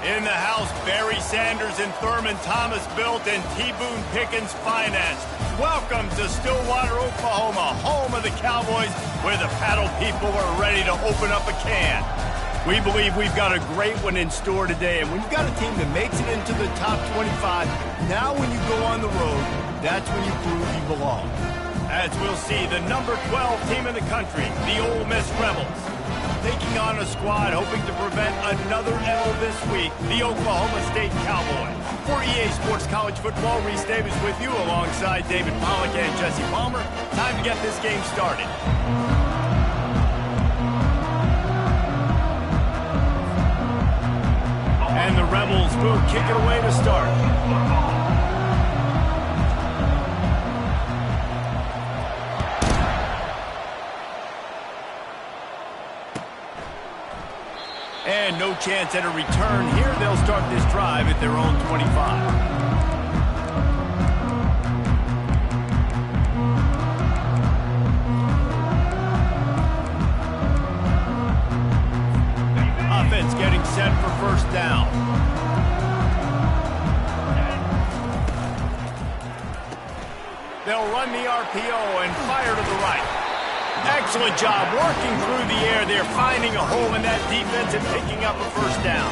In the house, Barry Sanders and Thurman Thomas built and T. Boone Pickens financed. Welcome to Stillwater, Oklahoma, home of the Cowboys, where the paddle people are ready to open up a can. We believe we've got a great one in store today, and when you've got a team that makes it into the top 25, now when you go on the road, that's when you prove you belong. As we'll see, the number 12 team in the country, the Ole Miss Rebels, taking on a squad hoping to prevent another L this week, the Oklahoma State Cowboys. For EA Sports College Football, Reese Davis with you alongside David Pollack and Jesse Palmer. Time to get this game started. And the Rebels will kick it away to start. And no chance at a return here. They'll start this drive at their own 25. Offense getting set for first down. They'll run the RPO and fire to the right. Excellent job working through the air there, finding a hole in that defense and picking up a first down.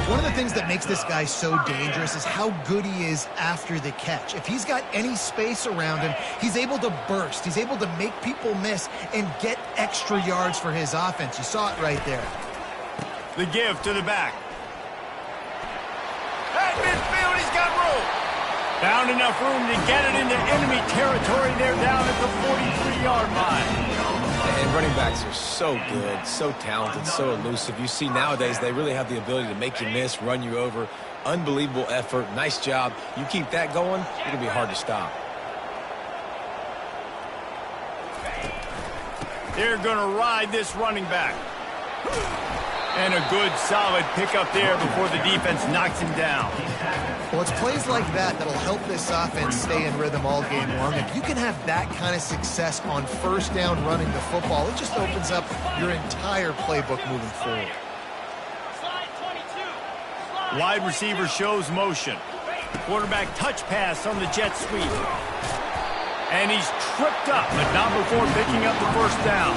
One of the things that makes this guy so dangerous is how good he is after the catch. If he's got any space around him, he's able to burst. He's able to make people miss and get extra yards for his offense. You saw it right there. The give to the back. At midfield, he's got room. Found enough room to get it into enemy territory. They're down at the 43-yard line. And running backs are so good, so talented, so elusive. You see nowadays they really have the ability to make you miss, run you over. Unbelievable effort. Nice job. You keep that going, it'll be hard to stop. They're going to ride this running back. And a good, solid pickup there before the defense knocks him down. Well, it's plays like that that'll help this offense stay in rhythm all game long. If you can have that kind of success on first down running the football, it just opens up your entire playbook moving forward. Wide receiver shows motion. Quarterback touch pass on the jet sweep. And he's tripped up, but not before picking up the first down.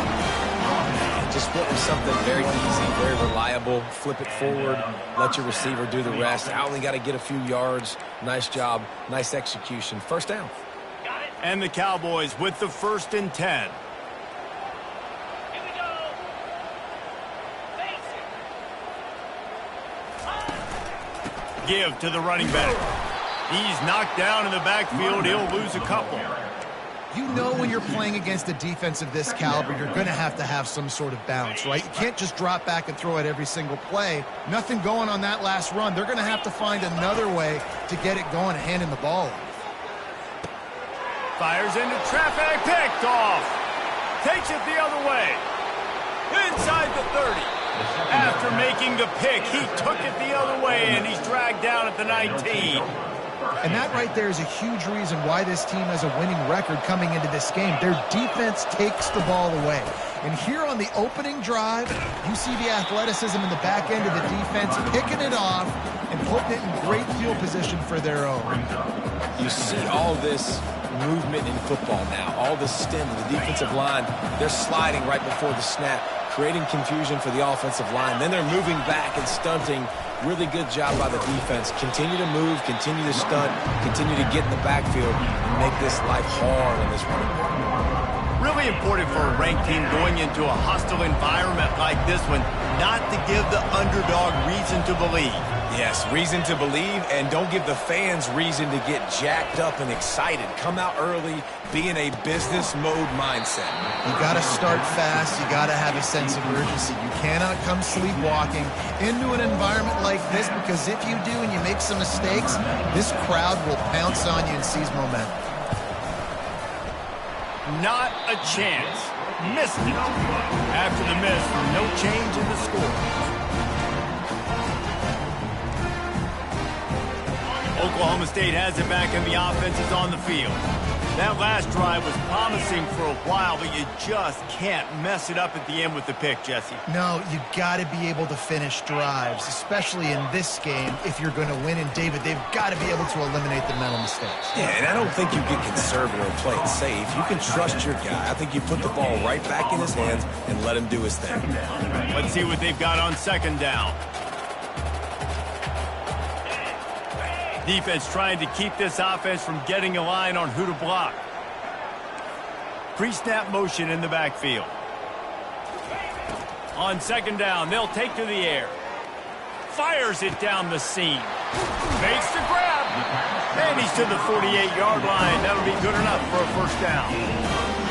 Just wanting something very easy, very reliable. Flip it forward, let your receiver do the rest. I only got to get a few yards. Nice job, nice execution. First down. And the Cowboys with the 1st and 10. Give to the running back. He's knocked down in the backfield. He'll lose a couple. You know when you're playing against a defense of this caliber, you're going to have some sort of balance, right? You can't just drop back and throw it every single play. Nothing going on that last run. They're going to have to find another way to get it going and handing the ball off. Fires into traffic, picked off. Takes it the other way. Inside the 30. After making the pick, he took it the other way, and he's dragged down at the 19. And that right there is a huge reason why this team has a winning record coming into this game. Their defense takes the ball away. And here on the opening drive, you see the athleticism in the back end of the defense picking it off and putting it in great field position for their own. You see all this movement in football now, all the stem of the defensive line. They're sliding right before the snap, creating confusion for the offensive line. Then they're moving back and stunting. Really good job by the defense. Continue to move, continue to stunt, continue to get in the backfield and make this life hard on this running back. Really important for a ranked team going into a hostile environment like this one, not to give the underdog reason to believe. Yes, reason to believe, and don't give the fans reason to get jacked up and excited. Come out early, be in a business mode mindset. You got to start fast. You got to have a sense of urgency. You cannot come sleepwalking into an environment like this, because if you do and you make some mistakes, this crowd will pounce on you and seize momentum. Not a chance. Missed it. After the miss, no change in the score. Oklahoma State has it back and the offense is on the field. That last drive was promising for a while, but you just can't mess it up at the end with the pick, Jesse. No, you got to be able to finish drives, especially in this game if you're going to win. And, David, they've got to be able to eliminate the mental mistakes. Yeah, and I don't think you get conservative or play it safe. You can trust your guy. I think you put the ball right back in his hands and let him do his thing. Let's see what they've got on second down. Defense trying to keep this offense from getting a line on who to block. Pre-snap motion in the backfield. On second down, they'll take to the air. Fires it down the seam. Makes the grab. And he's to the 48-yard line. That'll be good enough for a first down.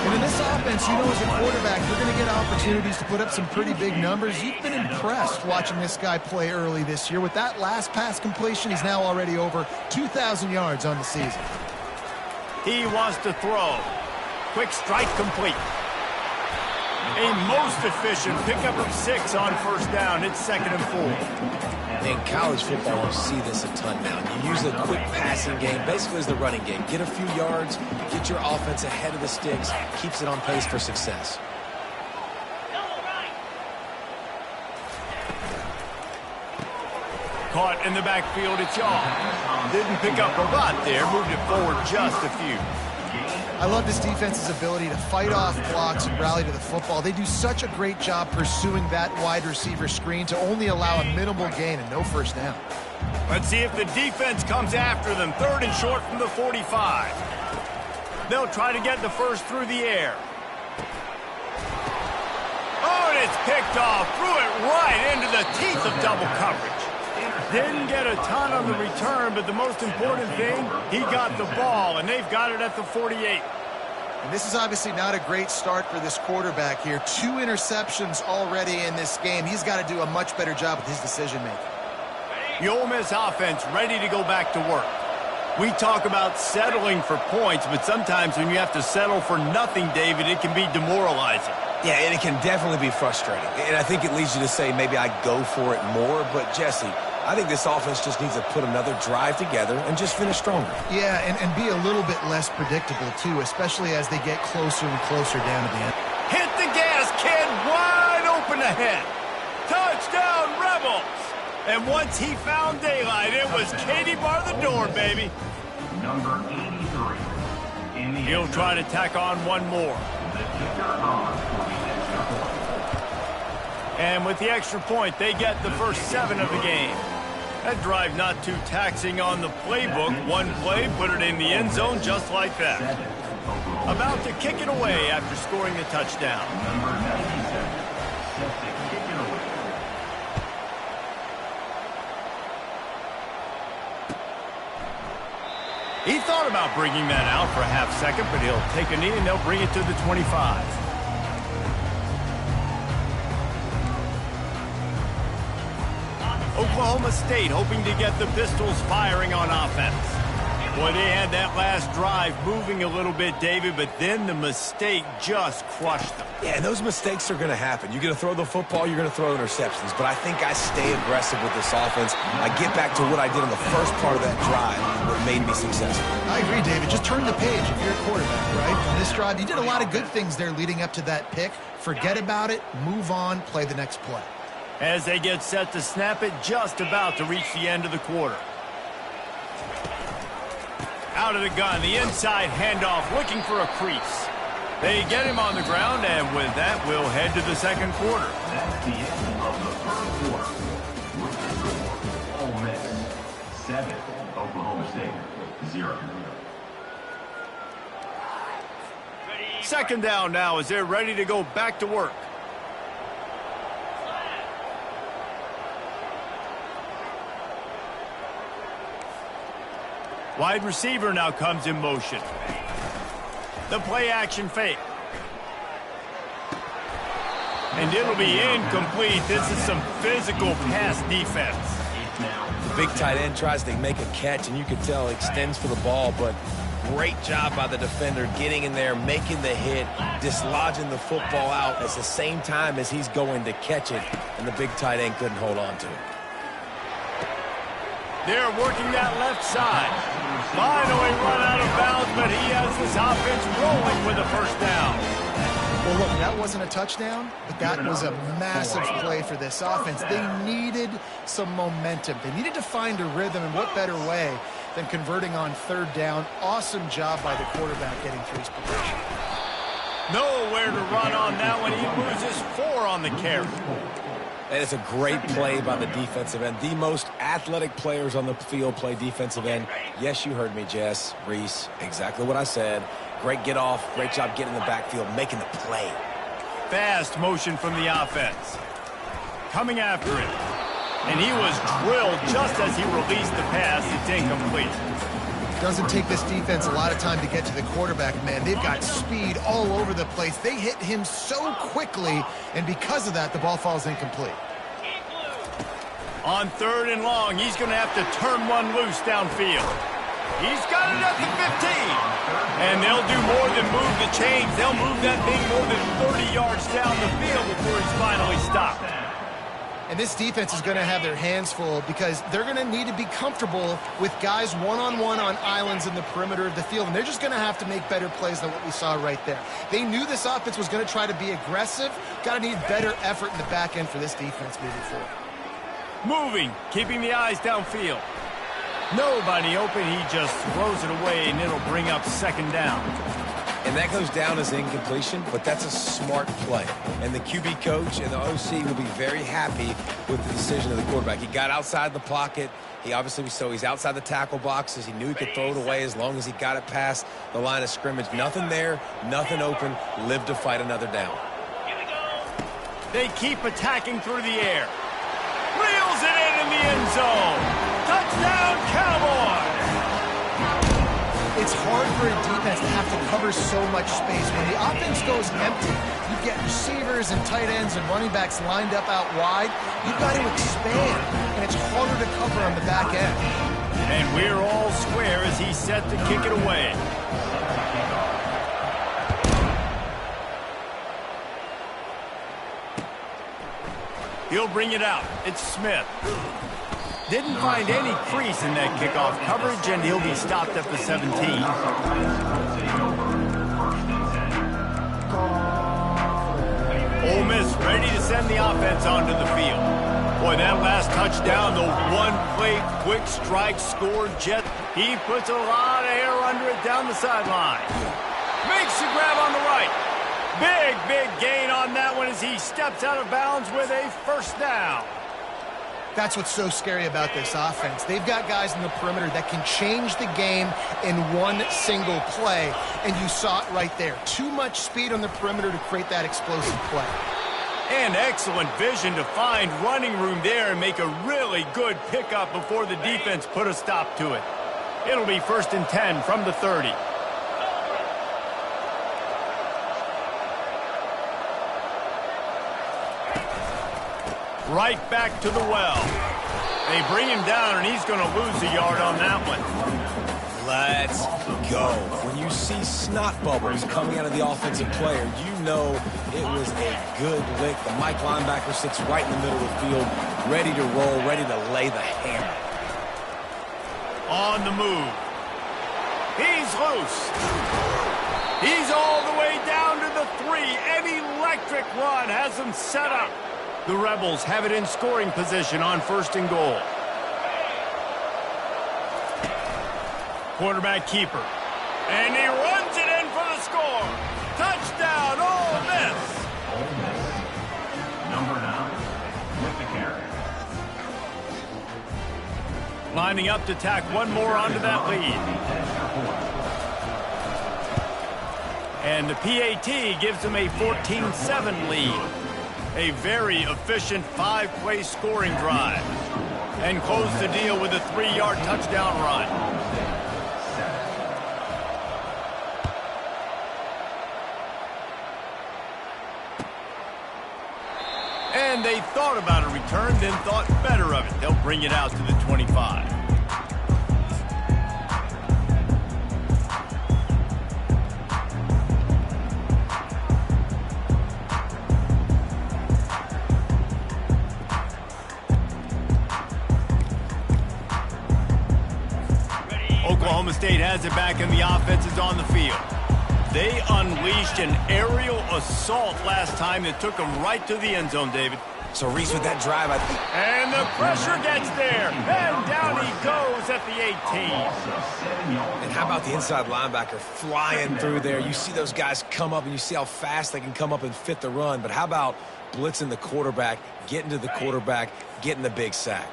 And in this offense, you know, as a quarterback, you're going to get opportunities to put up some pretty big numbers. You've been impressed watching this guy play early this year. With that last pass completion, he's now already over 2,000 yards on the season. He wants to throw. Quick strike complete. A most efficient pickup of 6 on first down. It's 2nd and 4. In college football, you see this a ton now. You use a quick passing game, basically as the running game. Get a few yards, get your offense ahead of the sticks, keeps it on pace for success. Caught in the backfield, it's Young. Didn't pick up a lot there, moved it forward just a few. I love this defense's ability to fight off blocks and rally to the football. They do such a great job pursuing that wide receiver screen to only allow a minimal gain and no first down. Let's see if the defense comes after them. 3rd and short from the 45. They'll try to get the first through the air. Oh, and it's picked off. Threw it right into the teeth of double coverage. Didn't get a ton on the return, but the most important thing, he got the ball, and they've got it at the 48. And this is obviously not a great start for this quarterback here. 2 interceptions already in this game. He's got to do a much better job with his decision-making. The Ole Miss offense ready to go back to work. We talk about settling for points, but sometimes when you have to settle for nothing, David, it can be demoralizing. Yeah, and it can definitely be frustrating. And I think it leads you to say maybe I go for it more. But, Jesse, I think this offense just needs to put another drive together and just finish stronger. Yeah, and be a little bit less predictable, too, especially as they get closer and closer down to the end. Hit the gas, kid. Wide open ahead. Touchdown, Rebels. And once he found daylight, it was Katie bar the door, baby. Number 83. He'll try to tack on one more. And with the extra point, they get the first 7 of the game. That drive not too taxing on the playbook. One play, put it in the end zone just like that. About to kick it away after scoring a touchdown. Number 97. Set to kick it away. He thought about bringing that out for a half second, but he'll take a knee and they'll bring it to the 25. Oklahoma State hoping to get the Pistols firing on offense. Boy, they had that last drive moving a little bit, David, but then the mistake just crushed them. Yeah, and those mistakes are going to happen. You're going to throw the football, you're going to throw interceptions. But I think I stay aggressive with this offense. I get back to what I did in the first part of that drive, what made me successful. I agree, David. Just turn the page if you're a quarterback, right? On this drive, you did a lot of good things there leading up to that pick. Forget about it, move on, play the next play. As they get set to snap it, just about to reach the end of the quarter. Out of the gun, the inside handoff, looking for a crease. They get him on the ground, and with that, we'll head to the second quarter. That's the end of the first quarter. With the score, Ole Miss 7, Oklahoma State 0. Second down now as they're ready to go back to work. Wide receiver now comes in motion. The play action fake. And it'll be incomplete. This is some physical pass defense. The big tight end tries to make a catch, and you can tell he extends for the ball, but great job by the defender getting in there, making the hit, dislodging the football out at the same time as he's going to catch it, and the big tight end couldn't hold on to it. They're working that left side. Finally run out of bounds, but he has his offense rolling with a first down. Well, look, that wasn't a touchdown, but that was a massive play for this offense. They needed some momentum. They needed to find a rhythm, and what better way than converting on third down. Awesome job by the quarterback getting through his progression. Nowhere to run on that one. He loses 4 on the carry. That is a great play by the defensive end. The most athletic players on the field play defensive end. Yes, you heard me, Jess, Reese. Exactly what I said. Great get off. Great job getting in the backfield, making the play. Fast motion from the offense. Coming after him. And he was drilled just as he released the pass. It's incomplete. Doesn't take this defense a lot of time to get to the quarterback, man. They've got speed all over the place. They hit him so quickly, and because of that, the ball falls incomplete. On 3rd and long, he's going to have to turn one loose downfield. He's got it at the 15. And they'll do more than move the chains. They'll move that thing more than 30 yards down the field before he's finally stopped. And this defense is going to have their hands full because they're going to need to be comfortable with guys one-on-one on islands in the perimeter of the field. And they're just going to have to make better plays than what we saw right there. They knew this offense was going to try to be aggressive. Got to need better effort in the back end for this defense moving forward. Moving, keeping the eyes downfield. Nobody open, he just throws it away, and it'll bring up 2nd down. And that goes down as incompletion, but that's a smart play. And the QB coach and the OC will be very happy with the decision of the quarterback. He got outside the pocket. He obviously, so he's outside the tackle boxes. He knew he could throw it away as long as he got it past the line of scrimmage. Nothing there, nothing open. Live to fight another down. They keep attacking through the air. Reels it in the end zone. Touchdown, Cowboys! It's hard for a defense to have to cover so much space. When the offense goes empty, you get receivers and tight ends and running backs lined up out wide. You've got to expand, and it's harder to cover on the back end. And we're all square as he's set to kick it away. He'll bring it out. It's Smith. Didn't find any crease in that kickoff coverage, and he'll be stopped at the 17. Ole Miss ready to send the offense onto the field. Boy, that last touchdown, the one-play quick strike scored jet. He puts a lot of air under it down the sideline. Makes the grab on the right. Big gain on that one as he steps out of bounds with a 1st down. That's what's so scary about this offense. They've got guys in the perimeter that can change the game in one single play, and you saw it right there. Too much speed on the perimeter to create that explosive play. And excellent vision to find running room there and make a really good pickup before the defense put a stop to it. It'll be 1st and 10 from the 30. Right back to the well. They bring him down, and he's going to lose a yard on that one. Let's go. When you see snot bubbles coming out of the offensive player, you know it was a good lick. The Mike linebacker sits right in the middle of the field, ready to roll, ready to lay the hammer. On the move. He's loose. He's all the way down to the 3. An electric run has him set up. The Rebels have it in scoring position on 1st and goal. Quarterback keeper. And he runs it in for the score. Touchdown, Ole Miss. Ole Miss. Number 9 with the carry. Lining up to tack one more onto that lead. And the PAT gives them a 14-7 lead. A very efficient 5-play scoring drive. And close the deal with a 3-yard touchdown run. And they thought about a return, then thought better of it. They'll bring it out to the 25. Oklahoma's State has it back and the offense is on the field. They unleashed an aerial assault last time that took them right to the end zone, David. So Reese with that drive, I think. And the pressure gets there. And down he goes at the 18. And how about the inside linebacker flying through there? You see those guys come up, and you see how fast they can come up and fit the run. But how about blitzing the quarterback, getting to the quarterback, getting the big sack?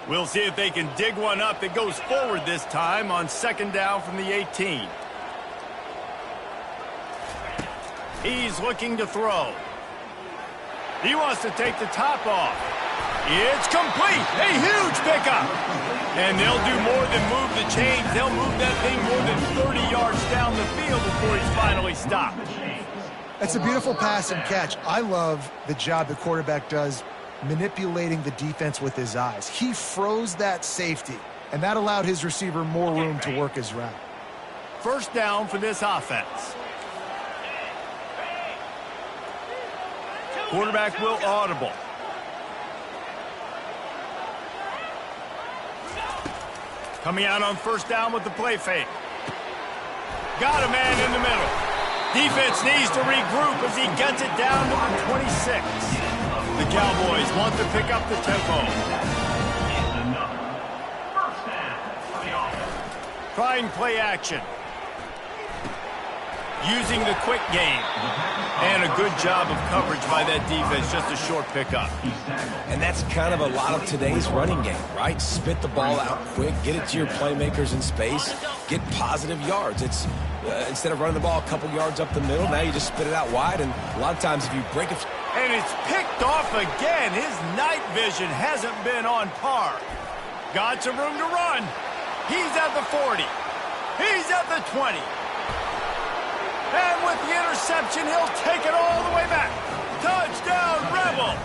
We'll see if they can dig one up that goes forward this time on second down from the 18. He's looking to throw. He wants to take the top off. It's complete. A huge pickup. And they'll do more than move the chains. They'll move that thing more than 30 yards down the field before he's finally stopped. That's a beautiful pass and catch. I love the job the quarterback does manipulating the defense with his eyes. He froze that safety, and that allowed his receiver more room to work his route. First down for this offense. Quarterback will audible. Coming out on first down with the play fake. Got a man in the middle. Defense needs to regroup as he gets it down to the 26. The Cowboys want to pick up the tempo. Trying play action. Using the quick game. And a good job of coverage by that defense, just a short pickup. And that's kind of a lot of today's running game, right? Spit the ball out quick, get it to your playmakers in space, get positive yards. It's instead of running the ball a couple yards up the middle, now you just spit it out wide, and a lot of times if you break it... And it's picked off again. His night vision hasn't been on par. Got some room to run. He's at the 40. He's at the 20. And with the interception, he'll take it all the way back. Touchdown, Rebels!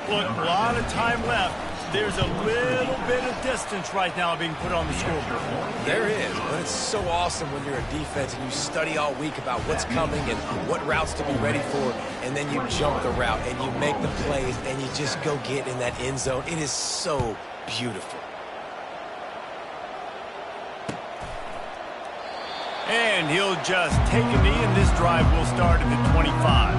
Look, a lot of time left. There's a little bit of distance right now being put on the scoreboard. There is, but it's so awesome when you're a defense and you study all week about what's coming and what routes to be ready for, and then you jump the route and you make the plays and you just go get in that end zone. It is so beautiful. And he'll just take a knee, and this drive will start at the 25.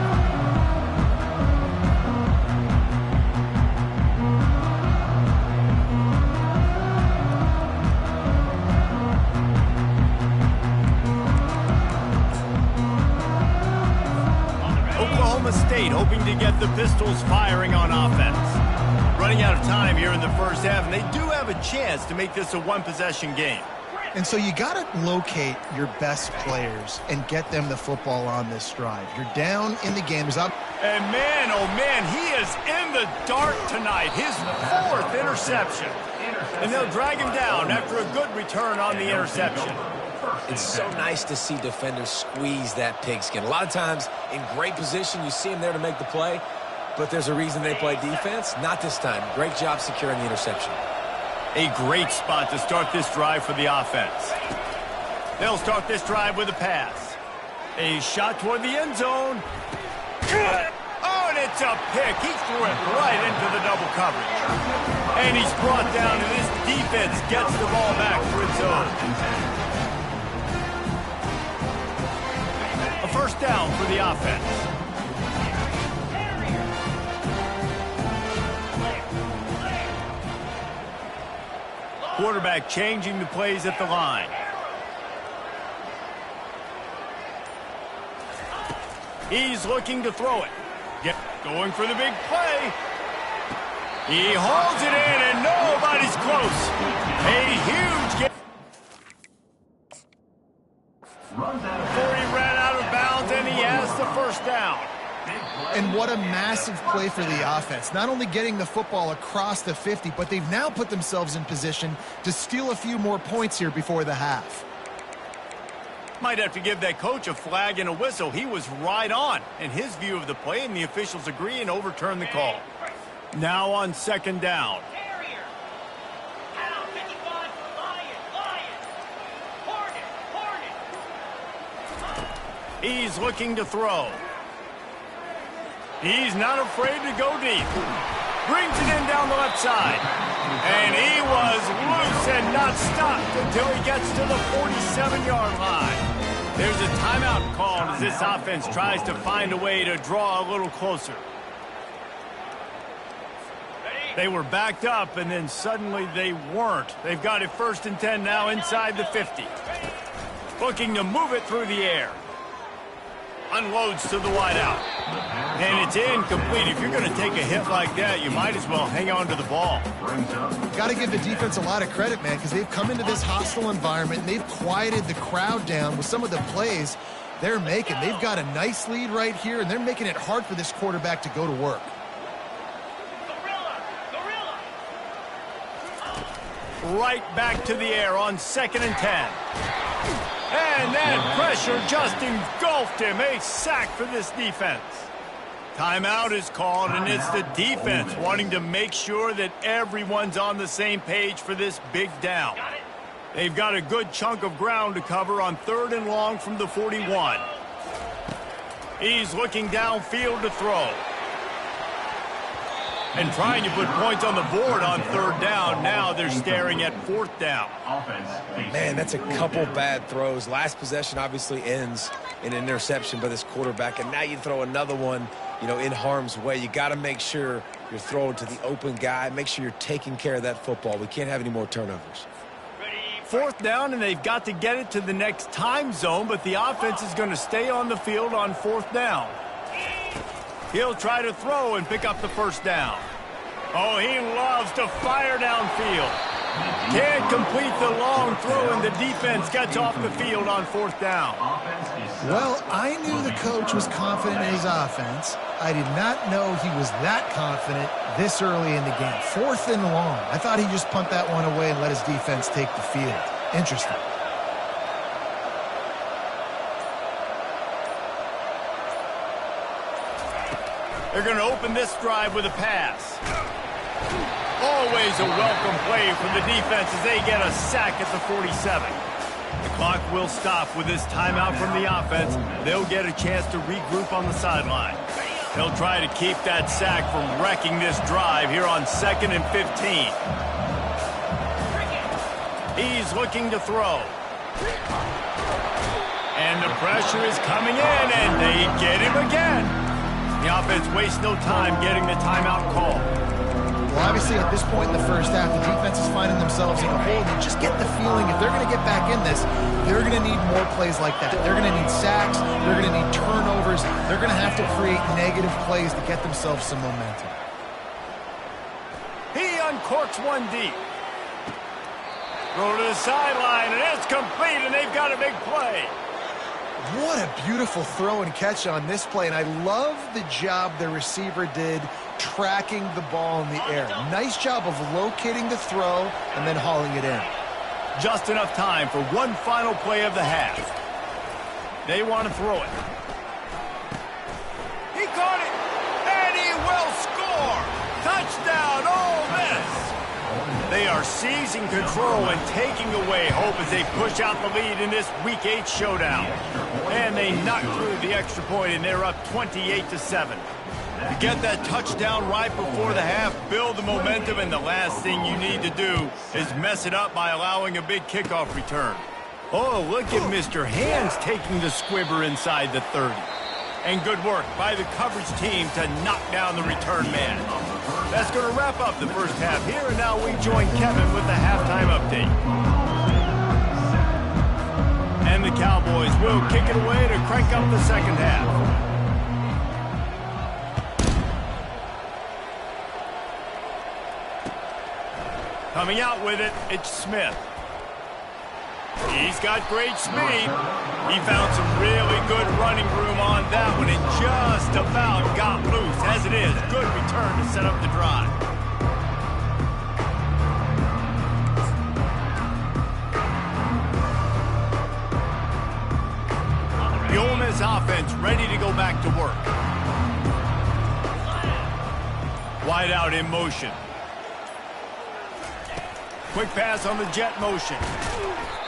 Oklahoma State hoping to get the Pistols firing on offense. Running out of time here in the first half, and they do have a chance to make this a one-possession game. And so you got to locate your best players and get them the football on this drive. You're down in the game. Is up. And man, oh man, he is in the dark tonight. His fourth interception. And they'll drag him down after a good return on the interception. It's so nice to see defenders squeeze that pigskin. A lot of times in great position, you see them there to make the play, but there's a reason they play defense. Not this time. Great job securing the interception. A great spot to start this drive for the offense. They'll start this drive with a pass. A shot toward the end zone. Oh, and it's a pick. He threw it right into the double coverage. And he's brought down, and his defense gets the ball back for its own. A first down for the offense. Quarterback changing the plays at the line. He's looking to throw it. Going for the big play. He holds it in, and nobody's close. A huge game. Before he ran out of bounds, and he has the first down. And what a massive play for the offense. Not only getting the football across the 50, but they've now put themselves in position to steal a few more points here before the half. Might have to give that coach a flag and a whistle. He was right on in his view of the play, and the officials agree and overturn the call. Now on second down. He's looking to throw. He's not afraid to go deep. Brings it in down the left side. And he was loose and not stopped until he gets to the 47-yard line. There's a timeout called as this offense tries to find a way to draw a little closer. They were backed up, and then suddenly they weren't. They've got it 1st and 10 now inside the 50. Looking to move it through the air. Unloads to the wideout. And it's incomplete. If you're going to take a hit like that, you might as well hang on to the ball. Got to give the defense a lot of credit, man, because they've come into this hostile environment, and they've quieted the crowd down with some of the plays they're making. They've got a nice lead right here, and they're making it hard for this quarterback to go to work. Right back to the air on 2nd and 10. And that pressure just engulfed him. A sack for this defense. Timeout is called, and it's the defense wanting to make sure that everyone's on the same page for this big down. They've got a good chunk of ground to cover on 3rd and long from the 41. He's looking downfield to throw. And trying to put points on the board on 3rd down. Now they're staring at 4th down. Man, that's a couple bad throws. Last possession obviously ends in an interception by this quarterback, and now you throw another one, in harm's way. You got to make sure you're throwing to the open guy. Make sure you're taking care of that football. We can't have any more turnovers. 4th down, and they've got to get it to the next time zone, but the offense is going to stay on the field on 4th down. He'll try to throw and pick up the 1st down. Oh, he loves to fire downfield. Can't complete the long throw, and the defense gets off the field on 4th down. Well, I knew the coach was confident in his offense. I did not know he was that confident this early in the game. 4th and long. I thought he'd just punt that one away and let his defense take the field. Interesting. They're going to open this drive with a pass. Always a welcome play from the defense as they get a sack at the 47. The clock will stop with this timeout from the offense. They'll get a chance to regroup on the sideline. They'll try to keep that sack from wrecking this drive here on 2nd and 15. He's looking to throw. And the pressure is coming in, and they get him again. The offense wastes no time getting the timeout call. Well, obviously, at this point in the first half, the defense is finding themselves in a hole. You just get the feeling if they're going to get back in this, they're going to need more plays like that. They're going to need sacks. They're going to need turnovers. They're going to have to create negative plays to get themselves some momentum. He uncorks one deep. Throw to the sideline, and it's complete, and they've got a big play. What a beautiful throw and catch on this play, and I love the job the receiver did tracking the ball in the air. Nice job of locating the throw and then hauling it in. Just enough time for one final play of the half. They want to throw it. He caught it, and he will score. Touchdown, Ole Miss. They are seizing control and taking away hope as they push out the lead in this Week 8 showdown. And they knock through the extra point, and they're up 28-7. To get that touchdown right before the half, build the momentum, and the last thing you need to do is mess it up by allowing a big kickoff return. Oh, look at Mr. Hands taking the squibber inside the 30. And good work by the coverage team to knock down the return man. That's going to wrap up the first half here, and now we join Kevin with the halftime update. And the Cowboys will kick it away to crank up the second half. Coming out with it, it's Smith. He's got great speed. He found some really good running room on that one and just about got loose. As it is, good return to set up the drive. The Ole Miss offense ready to go back to work. Wide out in motion. Quick pass on the jet motion.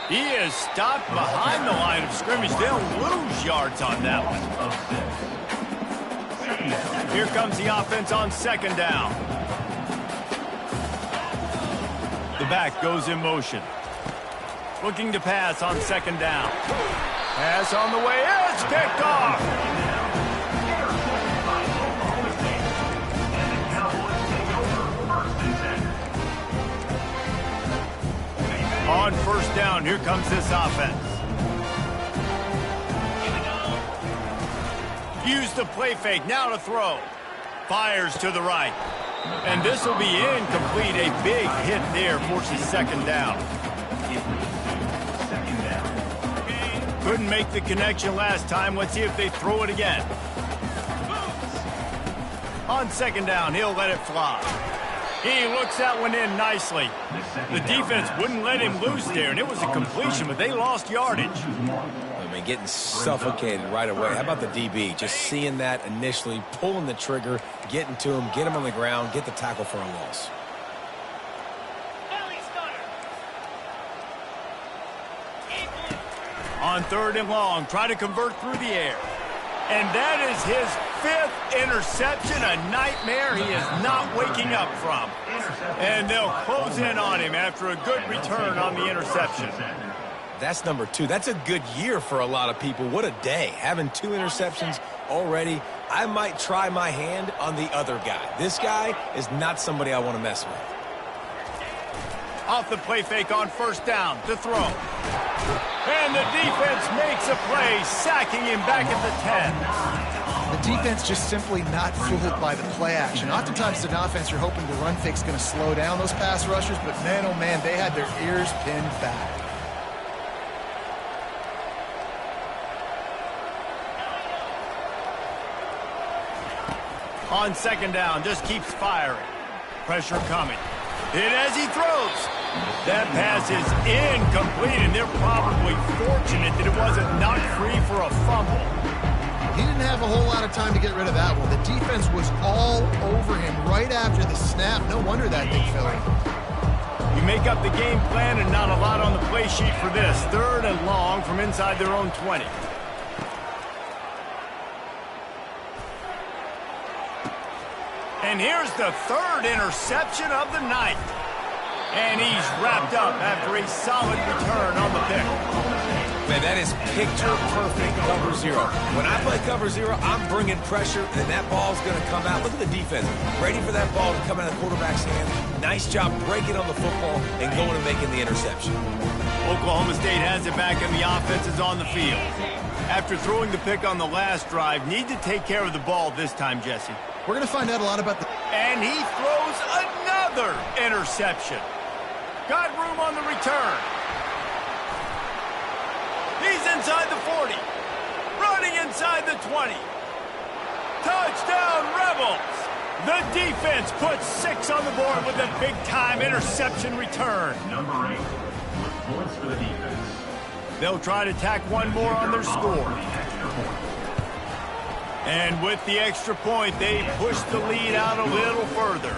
He is stopped behind the line of scrimmage. They'll lose yards on that one. Here comes the offense on second down. The back goes in motion. Looking to pass on second down. Pass on the way. It's picked off. On first down, here comes this offense. Use the play fake, now to throw. Fires to the right. And this will be incomplete. A big hit there, forces second down. Couldn't make the connection last time. Let's see if they throw it again. On second down, he'll let it fly. He looks that one in nicely. The defense wouldn't let him loose there, and it was a completion, but they lost yardage. I mean, getting suffocated right away. How about the DB? Just seeing that initially, pulling the trigger, getting to him, get him on the ground, get the tackle for a loss. On third and long, try to convert through the air. And that is his 5th interception, a nightmare he is not waking up from. And they'll close in on him after a good return on the interception. That's number 2. That's a good year for a lot of people. What a day. Having 2 interceptions already. I might try my hand on the other guy. This guy is not somebody I want to mess with. Off the play fake on first down to throw. And the defense makes a play, sacking him back at the 10. The defense just simply not fooled by the play action. Oftentimes, an offense, you're hoping the run fake's going to slow down those pass rushers, but man, oh man, they had their ears pinned back. On second down, just keeps firing. Pressure coming. Hit as he throws. That pass is incomplete, and they're probably fortunate that it wasn't knocked free for a fumble. He didn't have a whole lot of time to get rid of that one. The defense was all over him right after the snap. No wonder that thing fell in. You make up the game plan and not a lot on the play sheet for this. Third and long from inside their own 20. And here's the 3rd interception of the night. And he's wrapped up after a solid return on the pick. Man, that is picture-perfect cover 0. When I play cover 0, I'm bringing pressure, and that ball's going to come out. Look at the defense. Ready for that ball to come out of the quarterback's hand. Nice job breaking on the football and going and making the interception. Oklahoma State has it back, and the offense is on the field. After throwing the pick on the last drive, need to take care of the ball this time, Jesse. We're going to find out a lot about the... And he throws another interception. Got room on the return. He's inside the 40. Running inside the 20. Touchdown, Rebels. The defense puts 6 on the board with a big-time interception return. Number 8, with points for the defense. They'll try to tack one more on their score. And with the extra point, they push the lead out a little further.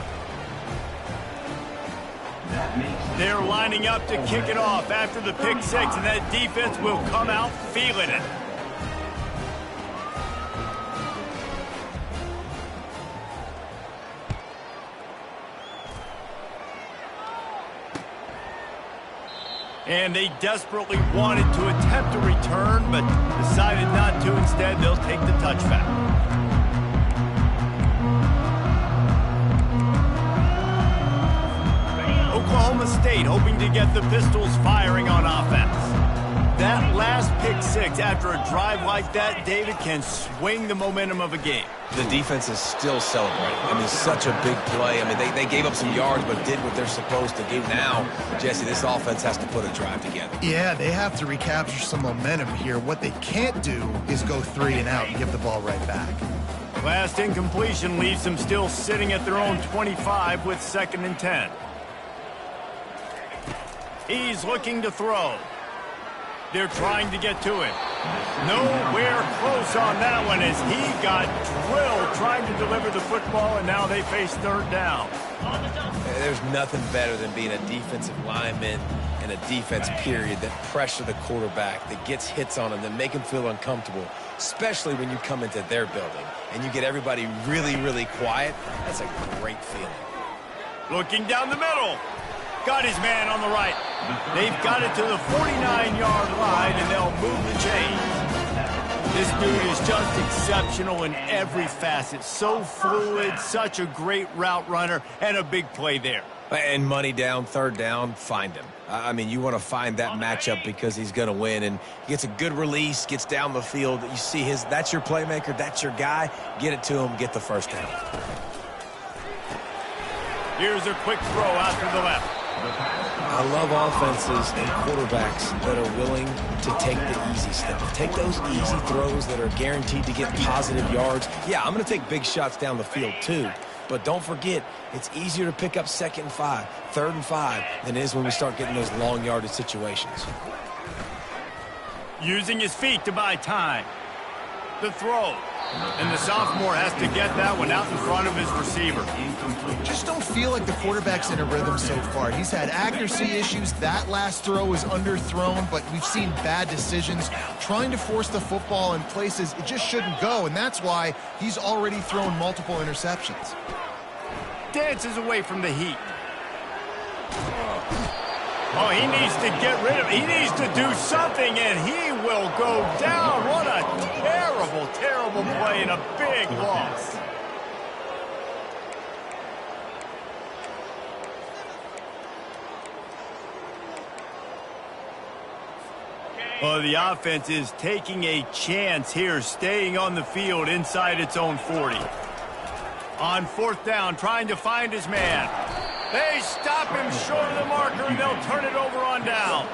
They're lining up to kick it off after the pick 6, and that defense will come out feeling it. And they desperately wanted to attempt a return, but decided not to. Instead, they'll take the touchback. Oklahoma State hoping to get the Pistols firing on offense. That last pick 6 after a drive like that, David, can swing the momentum of a game. The defense is still celebrating. I mean, such a big play. I mean, they gave up some yards, but did what they're supposed to do. Now, Jesse, this offense has to put a drive together. Yeah, they have to recapture some momentum here. What they can't do is go 3 and out and give the ball right back. Last incompletion leaves them still sitting at their own 25 with 2nd and 10. He's looking to throw. They're trying to get to him. Nowhere close on that one as he got drilled trying to deliver the football, and now they face 3rd down. There's nothing better than being a defensive lineman and a defense period that pressure the quarterback, that gets hits on him, that make him feel uncomfortable, especially when you come into their building. and you get everybody really, really quiet, that's a great feeling. Looking down the middle. Got his man on the right. They've got it to the 49-yard line, and they'll move the chains. This dude is just exceptional in every facet. So fluid, such a great route runner, and a big play there. And money down, third down, find him. I mean, you want to find that matchup because he's going to win, and he gets a good release, gets down the field. You see that's your playmaker, that's your guy. Get it to him, get the first down. Here's a quick throw out to the left. I love offenses and quarterbacks that are willing to take the easy step. Take those easy throws that are guaranteed to get positive yards. Yeah, I'm going to take big shots down the field too. But don't forget, it's easier to pick up 2nd and 5, 3rd and 5 than it is when we start getting those long yardage situations. Using his feet to buy time. The throw. And the sophomore has to get that one out in front of his receiver. Just don't feel like the quarterback's in a rhythm so far. He's had accuracy issues. That last throw was underthrown, but we've seen bad decisions trying to force the football in places it just shouldn't go, and that's why he's already thrown multiple interceptions. Dances away from the heat. Oh, he needs to get rid of it. He needs to do something, and he will go down. What a terrible, terrible play and a big loss. Well, the offense is taking a chance here, staying on the field inside its own 40. On 4th down, trying to find his man. They stop him short of the marker, and they'll turn it over on down.